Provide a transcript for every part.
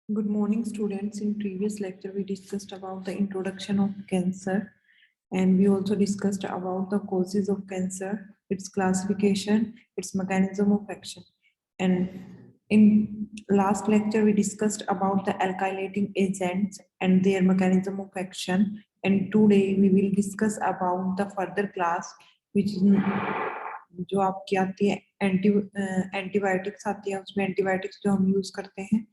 Good morning, students. In previous lecture, we discussed about the introduction of cancer, and we also discussed about the causes of cancer, its classification, its mechanism of action. And in last lecture, we discussed about the alkylating agents and their mechanism of action. And today we will discuss about the further class, which is जो आपकी आती है antibiotics आती है, उसमें antibiotics जो हम use करते हैं,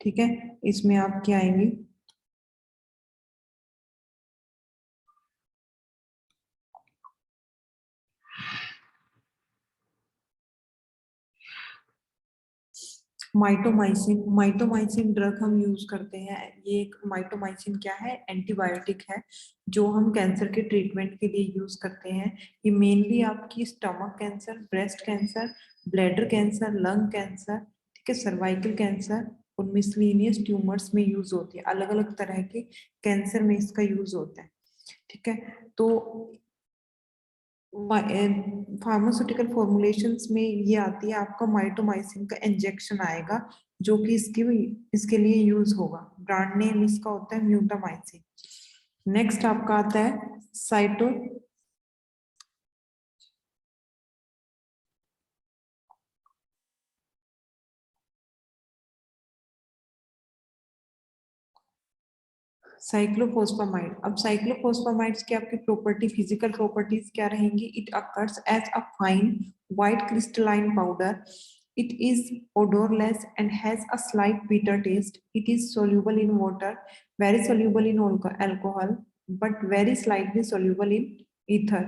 ठीक है, इसमें आप क्या आएंगी माइटोमाइसिन। माइटोमाइसिन ड्रग हम यूज करते हैं। ये एक माइटोमाइसिन क्या है? एंटीबायोटिक है जो हम कैंसर के ट्रीटमेंट के लिए यूज करते हैं। ये मेनली आपकी stomach cancer, breast cancer, bladder cancer, lung cancer, ठीक है, सर्वाइकल कैंसर और मिसलिनियस ट्यूमर्स में यूज होती है। अलग अलग तरह के कैंसर में इसका यूज होता है, ठीक है। तो फार्मास्यूटिकल फॉर्मुलेशंस में ये आती है आपका माइटोमाइसिन का इंजेक्शन आएगा जो कि इसके लिए यूज होगा। ब्रांड नेम इसका होता है म्यूटामाइसिन। नेक्स्ट आपका आता है साइक्लोफोस्फामाइड। अब साइक्लोफोस्फामाइड्स की आपकी प्रॉपर्टी, फिजिकल प्रॉपर्टीज क्या रहेंगी? It occurs as a fine white crystalline powder. It is odorless and has a slight bitter taste. It is soluble in water, very soluble in alcohol, but very slightly soluble in ether.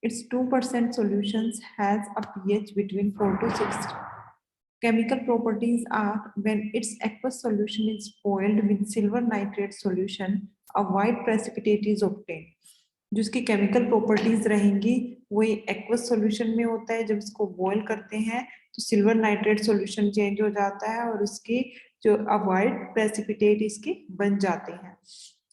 Its 2% solutions has a pH between 4 to 6. Chemical properties are when its aqueous solution is boiled with silver nitrate solution, a white precipitate is obtained. जिसकी chemical properties रहेंगी वो aqueous solution में होता है। जब इसको boil करते हैं तो सिल्वर नाइट्रेट सॉल्यूशन चेंज हो जाता है और इसकी जो व्हाइट प्रेसिपिटेट इसके बन जाते हैं।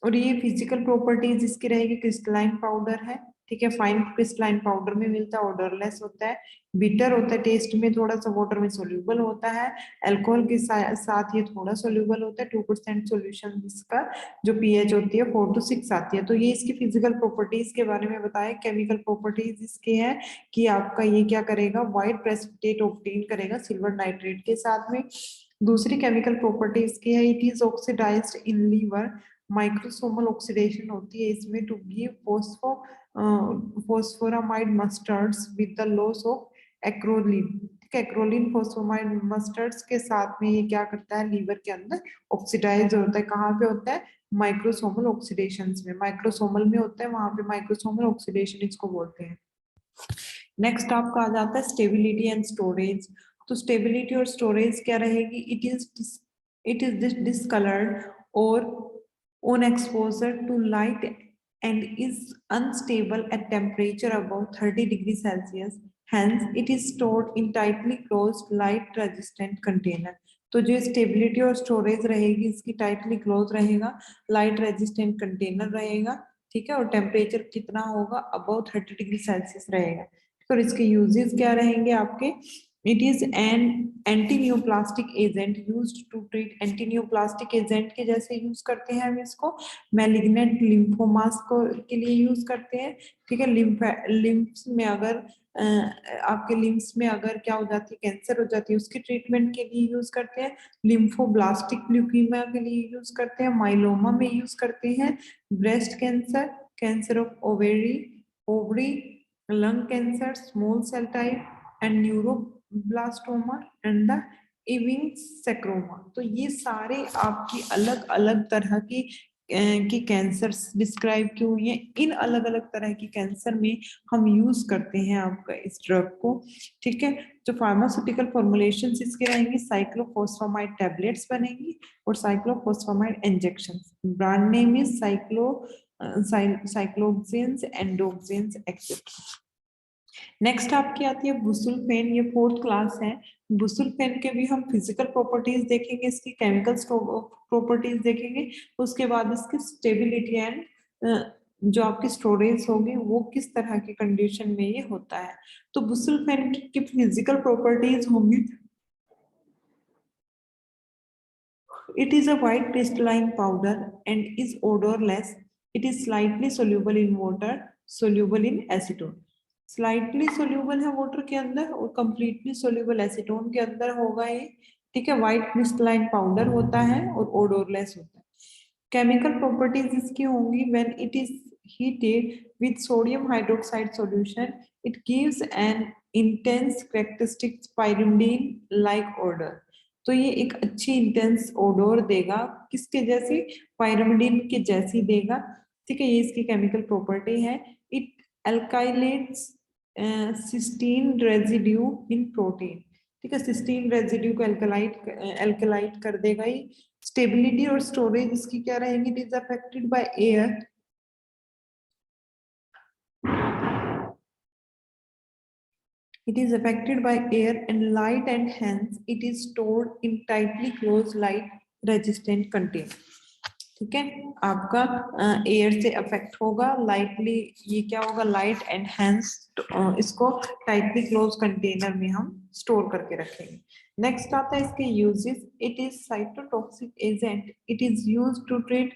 और ये फिजिकल प्रॉपर्टीज इसकी रहेगी, क्रिस्टलाइन पाउडर है, ठीक है, फाइन क्रिस्टलाइन पाउडर में मिलता है, ऑर्डरलेस होता है, बिटर होता है, टेस्ट में थोड़ा सा वाटर में सोल्यूबल होता है, अल्कोहल के साथ ये थोड़ा सोल्यूबल होता है, 2% सोल्यूशन इसका जो पीएच होती है 4 to 6 आती है। तो ये इसकी फिजिकल प्रॉपर्टीज के बारे में बताया। केमिकल प्रॉपर्टीज इसके हैं कि आपका ये क्या करेगा, व्हाइट प्रेसिपिटेट ऑब्टेन करेगा सिल्वर नाइट्रेट के साथ में। दूसरी केमिकल प्रॉपर्टी इसकी है, it is oxidised in liver, microsomal oxidation होती है इसमें to give phosphoramide mustards with the loss of acrolein, ठीक है। एक्रोलिन फॉस्फोरामाइड मस्टर्ड्स के साथ में ये क्या करता है, लीवर के अंदर ऑक्सीडाइज होता है। कहाँ पे होता है? माइक्रोसोमल ऑक्सीडेशन में, माइक्रोसोमल में होता है, वहां पे माइक्रोसोमल ऑक्सीडेशन इसको बोलते हैं। नेक्स्ट आपका आ जाता है स्टेबिलिटी एंड स्टोरेज। तो स्टेबिलिटी और स्टोरेज क्या रहेगी? इट इज डिसकलर्ड और on exposure to light and is unstable at temperature above 30 degrees Celsius. Hence, it is stored in tightly closed light resistant container. तो जो स्टेबिलिटी और storage रहेगी इसकी टाइटली क्लोज रहेगा, लाइट रेजिस्टेंट कंटेनर रहेगा, ठीक है, और टेम्परेचर कितना होगा? अबाउ 30 डिग्री सेल्सियस रहेगा। और इसके यूजेस क्या रहेंगे आपके? It is an antineoplastic agent used to treat, antineoplastic agent के जैसे यूज करते हैं हम इसको, मैलिग्नेंट लिम्फोमास को के लिए यूज करते हैं, ठीक है। लिम्फ्स में अगर आपके लिम्फ्स में अगर क्या हो जाती है, कैंसर हो जाती है, उसके ट्रीटमेंट के लिए यूज करते हैं। लिम्फोब्लास्टिक ल्यूकीमिया के लिए यूज करते हैं, माइलोमा में यूज करते हैं, breast cancer, cancer of ovary, lung cancer, small cell type and neuroblastoma and the Ewing sarcoma. तो ये सारे आपकी अलग अलग तरह की कैंसर डिस्क्राइब की हुई है। इन अलग अलग तरह की कैंसर में हम यूज करते हैं आपका इस ड्रग को, ठीक है। जो फार्मास्यूटिकल फॉर्मुलेशन इसके रहेंगी, साइक्लोफॉस्फामाइड टैबलेट्स बनेंगी और cyclophosphamide injection. Brand name is Cycloxins, Endoxins etcetera. Next आपकी आती है बुसुल्फेन, ये 4th क्लास है। बुसुल्फेन के भी हम फिजिकल प्रॉपर्टीज देखेंगे, इसकी केमिकल प्रॉपर्टीज देखेंगे, उसके बाद इसकी स्टेबिलिटी एंड जो आपकी स्टोरेज होगी वो किस तरह की कंडीशन में ये होता है। तो बुसुल्फेन की फिजिकल प्रॉपर्टीज होंगी, It is a white crystalline powder and is odorless. It is slightly soluble in water, soluble in acetone. Slightly soluble है वाटर के अंदर और कंप्लीटली सोल्यूबल एसीटोन के अंदर होगा ये, ठीक है। व्हाइट क्रिस्टलाइन पाउडर होता है और ओडोरलेस होता है। केमिकल प्रॉपर्टीज इसकी होंगी, when it is heated with sodium hydroxide solution it gives an intense characteristic pyrimidine like odor। तो ये एक अच्छी इंटेंस ओडोर देगा, किसके जैसी, पायरिमिडीन के जैसी देगा, ठीक है। ये इसकी केमिकल प्रॉपर्टी है। It alkylates cysteine residue in protein, ठीक है। सिस्टीन रेजिड्यू को एल्कलाइट कर देगा ये। स्टेबिलिटी और स्टोरेज इसकी क्या रहेंगी, it is affected by air, it is affected by air and light and hence it is stored in tightly closed light resistant container, ठीक है। आपका एयर से अफेक्ट होगा, लाइटली ये क्या होगा, लाइट एंड हैंस इसको टाइटली क्लोज कंटेनर में हम स्टोर करके रखेंगे। नेक्स्ट आता है इसके uses. It is cytotoxic agent, it is used to treat,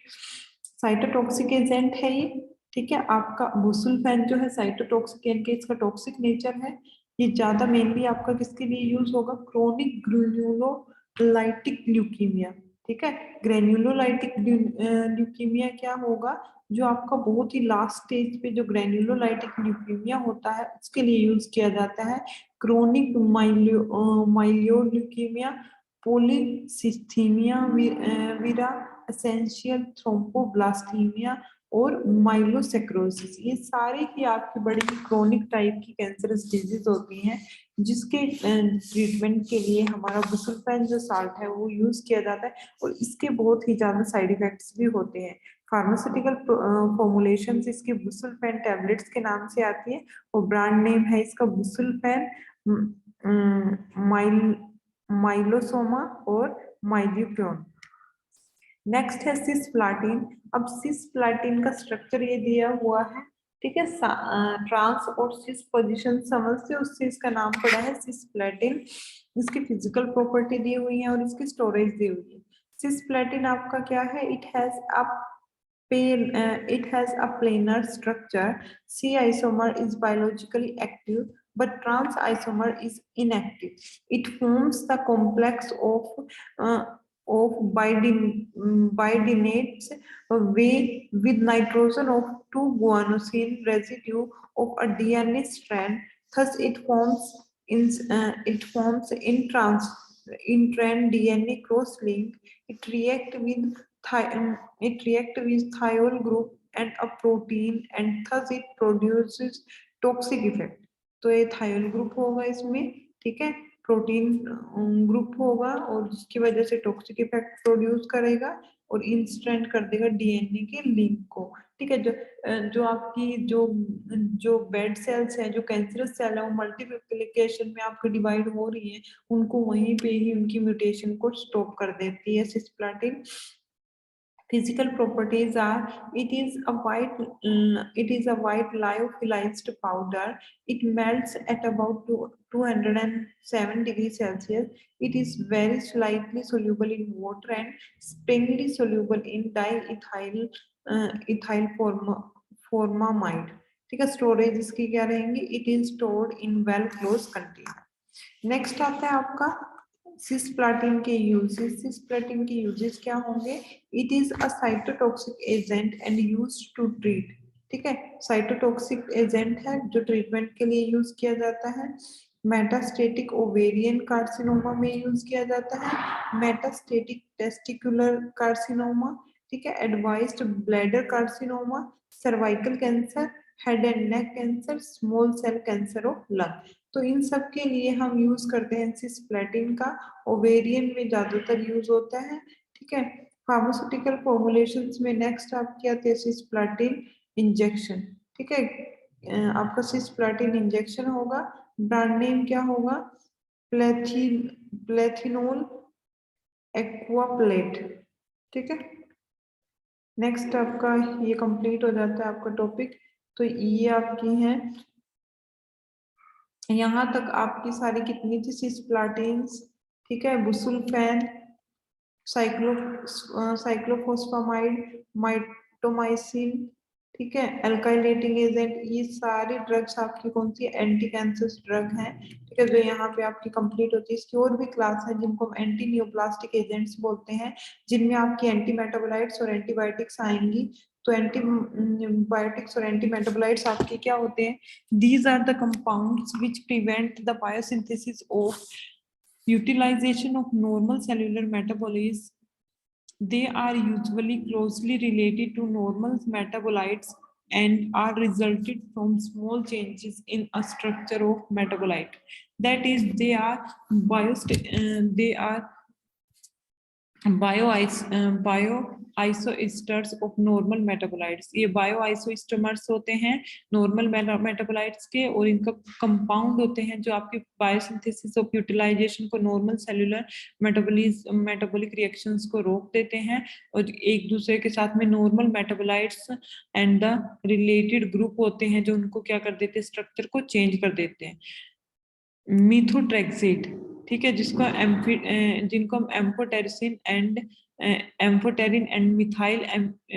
cytotoxic agent है ये, ठीक है। आपका बुसुल्फैन जो है साइटोटॉक्सिक यानी कि इसका टॉक्सिक नेचर है। ये ज्यादा मेनली आपका किसके लिए यूज होगा, क्रोनिक ग्रेन्युलोलाइटिक ल्यूकीमिया, ठीक है। ग्रेन्युलोलाइटिक ल्यूकीमिया क्या होगा, जो आपका बहुत ही लास्ट स्टेज पे जो ग्रेन्युलोलाइटिक ल्यूकीमिया होता है उसके लिए यूज किया जाता है। क्रोनिक माइलियोल्यूकीमिया, पॉलीसिस्थीमिया विरा, एसेंशियल थ्रोम्बोब्लास्टीमिया और माइलोसेक्रोसिस, ये सारे ही आपकी बड़ी क्रोनिक टाइप की कैंसरस डिजीज होती हैं, जिसके ट्रीटमेंट के लिए हमारा बुसुल्फैन जो साल्ट है वो यूज किया जाता है और इसके बहुत ही ज्यादा साइड इफेक्ट्स भी होते हैं। फार्मास्यूटिकल फॉर्मुलेशन इसके बुसुल्फैन टैबलेट्स के नाम से आती है और ब्रांड नेम है इसका बुसुल्फैन माइलोसोमा और माइल्यूप्रोन। नेक्स्ट है सिस्प्लाटिन। अब सिस्प्लाटिन का स्ट्रक्चर ये दिया हुआ है, ठीक है। ट्रांस और सिस पोजीशन समझते हो, उससे इसका नाम पड़ा है सिस्प्लाटिन। इसकी फिजिकल प्रॉपर्टी दी हुई है और इसकी स्टोरेज दी हुई है। सिस्प्लाटिन आपका क्या है, it has a planar structure. C isomer is biologically active but trans isomer is inactive. It forms the complex of bidenates with nitrogen of 2 guanosine residue of a DNA strand. Thus, it forms intrand DNA cross link. It react with thiol group and a protein and thus it produces toxic effect। तो ये thiol group होगा इसमें, ठीक है, protein group होगा और जिसकी वजह से टॉक्सिक इफेक्ट प्रोड्यूस करेगा और इंस्टेंट कर देगा डीएनए के लिंक को, ठीक है। जो आपकी जो बेड सेल्स है, जो कैंसरस सेल है, वो मल्टीप्लिकेशन में आपकी डिवाइड हो रही है, उनको वहीं पे ही उनकी म्यूटेशन को स्टॉप कर देती है cisplatin. Physical properties are it is a white lyophilized powder. It melts at about 207 degrees Celsius. It is very slightly soluble in water and sparingly soluble in ethyl formamide, ठीक है। Storage इसकी क्या रहेंगी, it is stored in well close container. Next आता है आपका cisplatin के uses. Cisplatin के यूजेस क्या होंगे, it is a cytotoxic agent and used to treat, ठीक है। साइटोटॉक्सिक एजेंट है जो ट्रीटमेंट के लिए यूज किया जाता है। मेटास्टेटिक ओवेरियन कार्सिनोमा में यूज किया जाता है, मेटास्टेटिक टेस्टिकुलर कार्सिनोमा, ठीक है, advised bladder carcinoma, cervical cancer, head and neck cancer, small cell cancer of lung. तो इन सब के लिए हम यूज करते हैं सिस्प्लाटिन का। ओवेरियन में ज्यादातर यूज होता है, ठीक है। फार्मास्यूटिकल फॉर्मुलेशंस में नेक्स्ट आपकी आती है सिस्प्लाटिन इंजेक्शन, ठीक है। आपका सिस्प्लाटिन इंजेक्शन होगा, ब्रांड नेम क्या होगा, प्लेथिनोल एक्वाप्लेट, ठीक है। नेक्स्ट आपका ये कंप्लीट हो जाता है आपका टॉपिक। तो ये आपकी है, यहाँ तक आपकी सारी कितनी थी सिस्प्लाटिन्स, ठीक है, बुसुल्फैन, साइक्लोफोस्फामाइड, माइटोमाइसिन, ठीक है, अल्काइलेटिंग एजेंट, ये सारी ड्रग्स आपकी कौन सी एंटी कैंसर ड्रग हैं, ठीक है, जो यहाँ पे आपकी कंप्लीट होती है। इसकी और भी क्लास है जिनको हम एंटी न्यूप्लास्टिक एजेंट्स बोलते हैं, जिनमें आपकी एंटी मेटाबोलाइट्स और एंटीबायोटिक्स आएंगी। तो एंटीबायोटिक्स और एंटी मेटाबोलाइट्स आपके क्या होते हैं? These are the compounds which prevent the biosynthesis of utilization of normal cellular metabolism. They are usually closely related to normal metabolites and are resulted from small changes in a structure of metabolite. That is, they are bioisosteres of normal metabolites. ये bioisosteres होते हैं normal metabolites के, और इनका compound होते हैं जो आपकी बायोसिंथेसिस ऑफ यूटिलाइजेशन को, नॉर्मल सेलुलर मेटाबॉलिक रिएक्शंस को रोक देते हैं, और एक दूसरे के साथ में normal metabolites and the related group होते हैं जो उनको क्या कर देते हैं, स्ट्रक्चर को चेंज कर देते हैं। मीथोट्रेक्सेट, ठीक है, जिनको हम एम्फोटेरिसिन एंड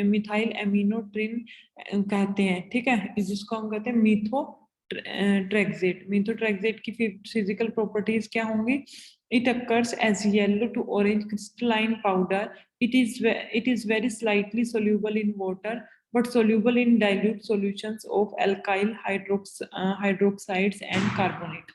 मिथाइल एमिनोट्रिन कहते हैं, ठीक है, जिसको हम कहते हैं मीथोट्रेक्सेट। मीथोट्रेक्सेट की फिजिकल प्रॉपर्टीज क्या होंगी? It occurs as yellow to orange crystalline powder. It is very slightly soluble in water, but soluble in dilute solutions of alkyl hydroxides and carbonate.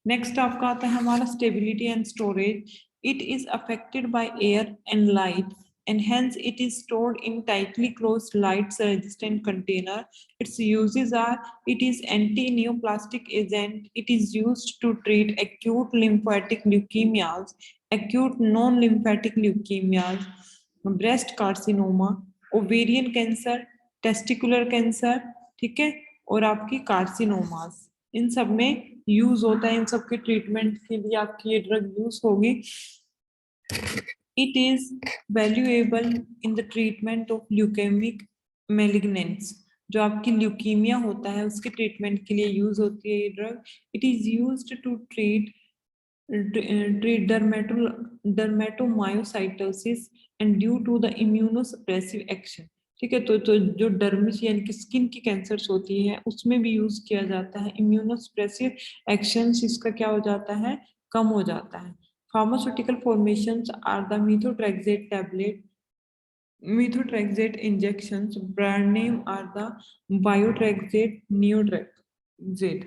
Next आपका आता है हमारा stability and storage. It is affected by air and light and hence it is stored in tightly closed light resistant container. Its uses are: it is anti-neoplastic agent, it is used to treat acute lymphatic leukemias, acute non-lymphatic leukemias, breast carcinoma, ovarian cancer, testicular cancer, ठीक है, और आपकी carcinomas, इन सब में use होता है। इन सब के ट्रीटमेंट के लिए आपकी ये ड्रग यूज होगी। It is valuable in the treatment of leukemic malignants. जो आपकी ल्यूकीमिया होता है उसके ट्रीटमेंट के लिए यूज होती है ये ड्रग। It is used to treat dermatomyositis and due to the immunosuppressive action, ठीक है। तो जो डर्मिस यानी कि स्किन की कैंसर्स होती है उसमें भी यूज किया जाता है। इम्यूनोसप्रेसिव एक्शन इसका क्या हो जाता है, कम हो जाता है। Pharmaceutical formations are the methotrexate tablet, methotrexate injections, brand name are the biotrexate, neotrexate।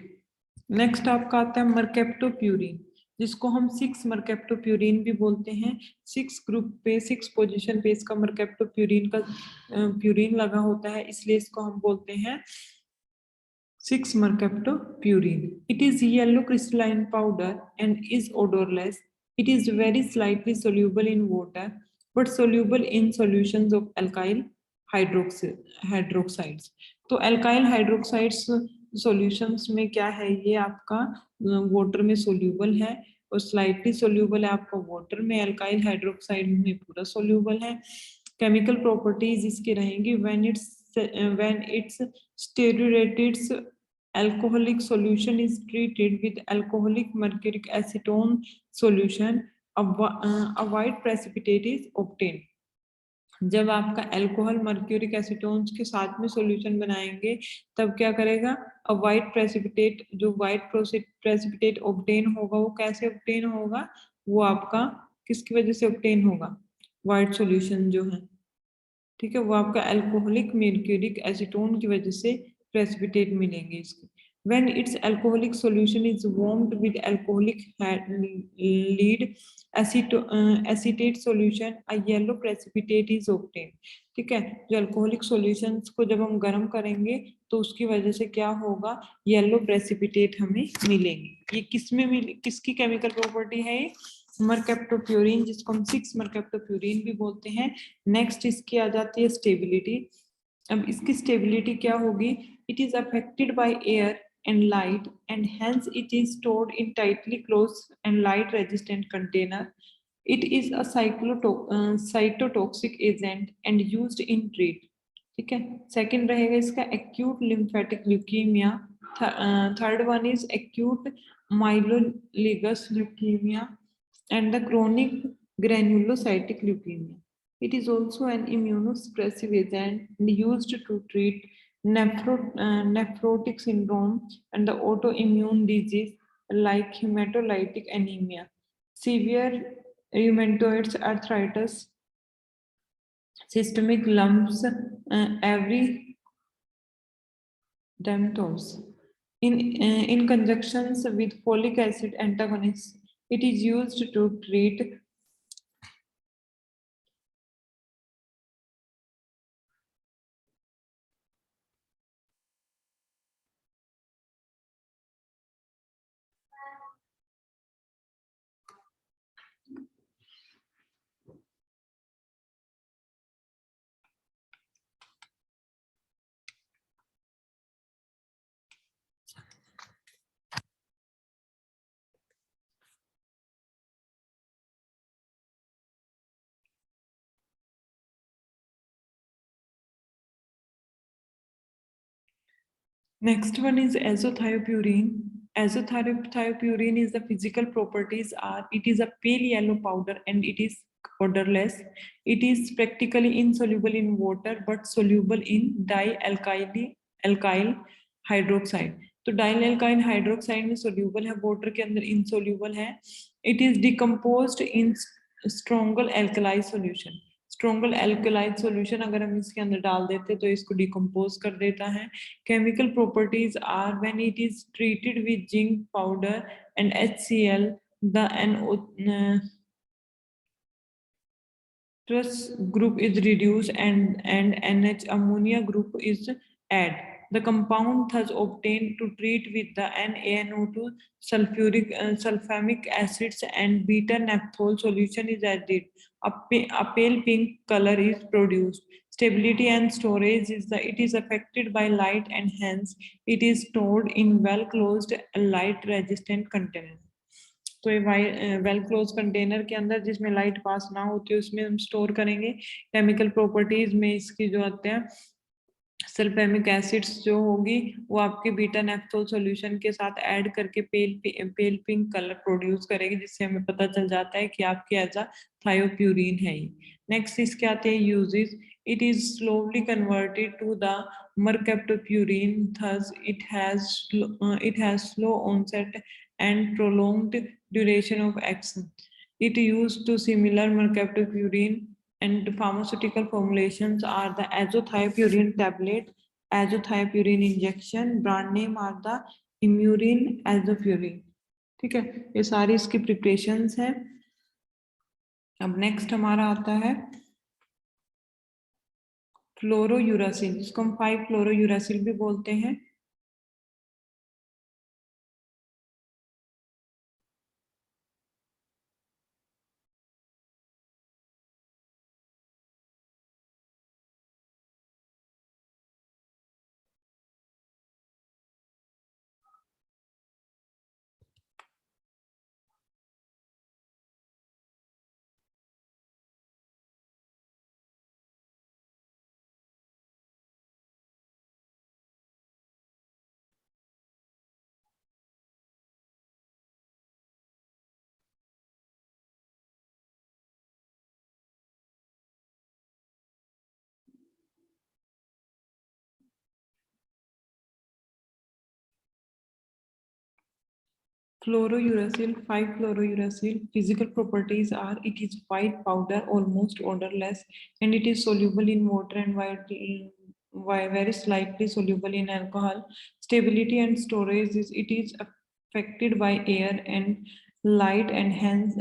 Next आपका आता है मर्केप्टोप्यूरिन, जिसको हम 6 मर्केप्टोप्यूरिन भी बोलते हैं। 6 ग्रुप पे 6 पोजीशन पे इसका मर्केप्टोप्यूरिन का प्यूरिन लगा होता है, इसलिए इसको हम बोलते हैं 6 mercaptopurine. It is yellow crystalline powder and is odorless. It is very slightly soluble in water, but soluble in solutions of alkyl hydroxides. तो alkyl hydroxides solutions में क्या है, ये आपका वाटर में सोल्यूबल है, और स्लाइटली सोल्यूबल है आपका वाटर में, अल्काइल हाइड्रोक्साइड में पूरा सोल्यूबल है। केमिकल प्रॉपर्टीज इसकी रहेंगी: when its stearated alcoholic solution is treated with alcoholic mercuric acetone solution, a white precipitate is obtained. जब आपका अल्कोहल मर्क्यूरिक एसीटोन्स के साथ में सॉल्यूशन बनाएंगे तब क्या करेगा, अ वाइट प्रेसिपिटेट, जो वाइट प्रेसिपिटेट ऑब्टेन होगा वो कैसे ऑब्टेन होगा, वो आपका किसकी वजह से ऑब्टेन होगा, वाइट सॉल्यूशन जो है, ठीक है, वो आपका अल्कोहलिक मर्क्यूरिक एसीटोन की वजह से प्रेसिपिटेट मिलेंगे इसके। When its alcoholic solution is warmed with alcoholic lead acetate solution, a yellow precipitate is obtained, ठीक है। जो अल्कोहलिक सॉल्यूशंस को जब हम गर्म करेंगे तो उसकी वजह से क्या होगा, येलो प्रेसिपिटेट हमें मिलेंगे। ये किसकी केमिकल प्रॉपर्टी है, मर्केप्टोप्यूरिन, जिसको हम 6 मर्केप्टोप्यूरिन भी बोलते हैं। नेक्स्ट इसकी आ जाती है स्टेबिलिटी। अब इसकी स्टेबिलिटी क्या होगी, it is affected by air and light and hence it is stored in tightly closed and light resistant container. It is a cytotoxic agent and used in treat, ठीक है। Second रहेगा इसका acute lymphatic leukemia, third one is acute myelogenous leukemia and the chronic granulocytic leukemia. It is also an immunosuppressive agent used to treat nephrotic syndrome and the autoimmune disease like hematolytic anemia, severe rheumatoid arthritis, systemic lumps, every dermatose. In conjunctions with folic acid antagonists, it is used to treat Next one is azothioprine. Azothioprine is the physical properties are it is a pale yellow powder and it is odorless. It is practically insoluble in water but soluble in alkyl hydroxide. तो डाइल alkyl hydroxide में soluble है, water के अंदर insoluble है. It is decomposed in strongly alkaline solution. Strongly alkaline solution अगर हम इसके अंदर डाल देते तो इसको डिकम्पोज कर देता है. Chemical properties are when it is treated with zinc powder and HCl, the NO group is reduced and NH ammonia group is added. The compound thus obtained to treat with the NaNO2 sulfamic acids and beta naphthol solution is added. A pale pink color is produced. Stability and storage is it is affected by light and hence it is stored in well closed light resistant container. तो ये well close container के अंदर जिसमें light pass ना होती है उसमें हम स्टोर करेंगे. केमिकल प्रॉपर्टीज में इसकी जो आते हैं सल्फेमिक एसिड्स जो होगी वो आपके बीटा नेफ्थोल सॉल्यूशन के साथ ऐड करके पेल पिंक कलर प्रोड्यूस करेगी जिससे हमें पता चल जाता है कि आपके थायोप्यूरिन है. नेक्स्ट इसके आते हैं uses. It is slowly converted to the mercaptopurine, thus it has slow onset and prolonged duration of action. It used to similar mercaptopurine and pharmaceutical formulations are the azothioprine tablet, azothioprine injection, brand name are the Imurin azothioprine. ठीक है, ये सारी इसकी preparations हैं. अब next हमारा आता है फ्लोरोयूरासिल, जिसको हम 5 फ्लोरोयूरासिल भी बोलते हैं. Fluorouracil, 5-fluorouracil, physical properties are it is white powder, almost odorless, and it is soluble in water and very slightly soluble in alcohol. Stability and storage is it is affected by air and light, and hence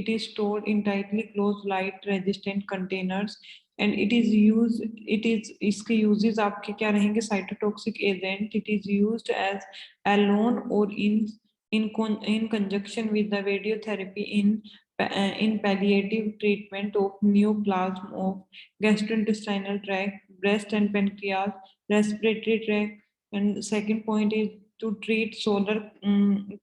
it is stored in tightly closed light resistant containers. And it is used, it is इसके uses आपके क्या रहेंगे? Cytotoxic agent. It is used as alone or in conjunction with the radiotherapy in palliative treatment of neoplasm of gastrointestinal tract, breast and pancreas, respiratory tract. And second point is to treat solar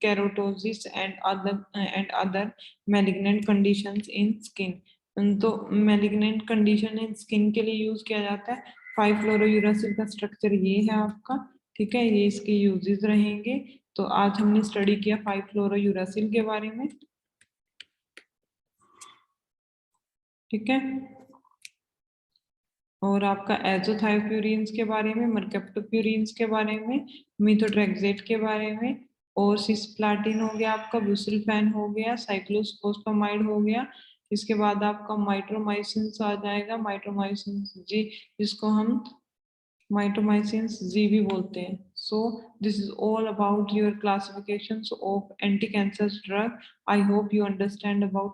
keratosis and other malignant conditions in skin. तो malignant condition in skin के लिए use किया जाता है. 5-फ्लोरोयूरासिल का structure ये है आपका. ठीक है, ये इसके यूजेस रहेंगे. तो आज हमने स्टडी किया 5-फ्लोरोयूरासिल के बारे में. ठीक है। और आपका एजोथायोप्यूरिन्स के बारे में, मरकेप्टोप्यूरिन्स के बारे में, मीथोट्रेक्सेट के बारे में, और सिस्प्लाटिन हो गया, आपका बुसल्फैन हो गया, साइक्लोस्पोस्पामाइड हो गया। इसके बाद आपका माइट्रोमाइसिन आ जाएगा, माइट्रोमाइसिन जी, जिसको हम mitomycin G भी बोलते हैं। So this is all about your classifications of anti-cancer drug. I hope you understand about